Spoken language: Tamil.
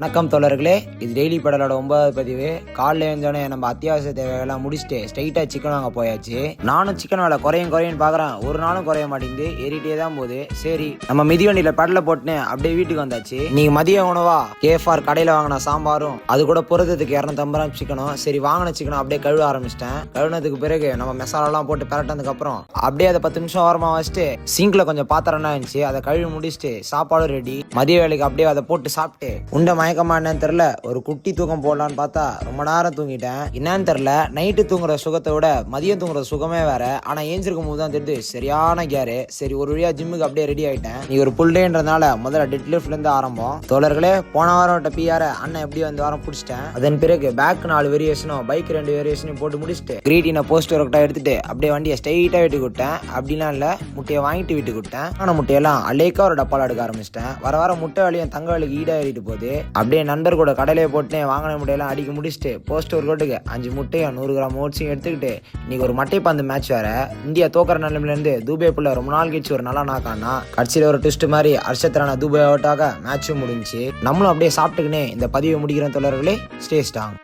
வணக்கம் தோழர்களே, இது டெய்லி படலோட 9வது பதிவு. காலைல எழுந்தோடனே நம்ம அத்தியாவசிய தேவையெல்லாம் முடிச்சுட்டு ஸ்ட்ரைட்டாக சிக்கன் வாங்க போயாச்சு. நானும் சிக்கன் வேலை குறையும் பார்க்குறேன், ஒரு நாளும் குறைய மாட்டேங்குது, ஏறிட்டே தான் போகுது. சரி, நம்ம மிதிவண்டியில் பெடலை போட்டுன்னு அப்படியே வீட்டுக்கு வந்தாச்சு. நீங்கள் மதிய உணவா கேஃபார் கடையில் வாங்கின சாம்பாரும் அது கூட புரதத்துக்கு 250 கிராம் சிக்கனும். சரி, வாங்கின சிக்கனும் அப்படியே கழுவ ஆரம்பிச்சிட்டேன். கழுவுனதுக்கு பிறகு நம்ம மசாலாலாம் போட்டு பரட்டினதுக்கப்புறம் அப்படியே அதை 10 நிமிஷம் ஓரமாக வச்சுட்டு சிங்கில் கொஞ்சம் பாத்திரம்னா இருந்துச்சு, அதை கழுவி முடிச்சுட்டு சாப்பாடும் ரெடி. மதிய வேலைக்கு அப்படியே அதை போட்டு சாப்பிட்டு உண்ட மயக்கமா என்னன்னு தெரியல, ஒரு குட்டி தூக்கம் போடலான்னு பார்த்தா ரொம்ப நேரம் தூங்கிட்டேன். என்னன்னு தெரியல, நைட்டு தூங்குற சுகத்தை விட மதியம் தூங்குற சுகமே வேற. ஆனா ஏஞ்சிருக்கும் போது தான் தெரியுது சரியான கேரு. சரி, ஒரு வழியா ஜிம்முக்கு அப்படியே ரெடி ஆயிட்டேன். நீ ஒரு புல் டேன்றதுனால முதல்ல டெட் லிஃப்ட்ல இருந்து ஆரம்பம். தோழர்களே, போன வாரம் விட்ட பிஆர அண்ணன் எப்படி வந்து வாரம் பிடிச்சிட்டேன். அதன் பிறகு பேக் 4 வேரியேஷனும் பைக் 2 வேரியேஷனும் போட்டு முடிச்சுட்டு கிரீட்டின போஸ்ட் ஒர்க்டா எடுத்துட்டு அப்படியே வண்டியை ஸ்ட்ரைட்டா வீட்டுக்கு விட்டேன். அப்படிலாம் இல்ல, முட்டையை வாங்கிட்டு வீட்டுக்கு விட்டேன். ஆனா முட்டையெல்லாம் அலேக்கா ஒரு டப்பால எடுக்க ஆரம்பிச்சிட்டேன். வர முட்டை வேலையும் தங்க வேலைக்கு ஈடா ஏறிட்டு போகுது. அப்படியே நண்பர் கூட கடையிலே போட்டு வாங்கின முட்டையெல்லாம் அடிக்க முடிச்சுட்டு போஸ்ட் ஒரு கோட்டுக்கு 5 முட்டையும் 100 கிராம் ஓட்ஸையும் எடுத்துக்கிட்டு இன்னைக்கு ஒரு மட்டைப்பந்து மேட்ச் வேற. இந்தியா தோக்கிற நிலைமையில இருந்து தூபே புள்ள ரொம்ப நாள் கழிச்சு ஒரு நல்லா நாக்கானா கட்சியில ஒரு ட்விஸ்ட் மாதிரி அர்ஷத்ரான தூபே அவுட்டாக மேட்சும் முடிஞ்சு. நம்மளும் அப்படியே சாப்பிட்டுக்கினே இந்த பதிவை முடிக்கிறோம் தோழர்களே. Stay strong.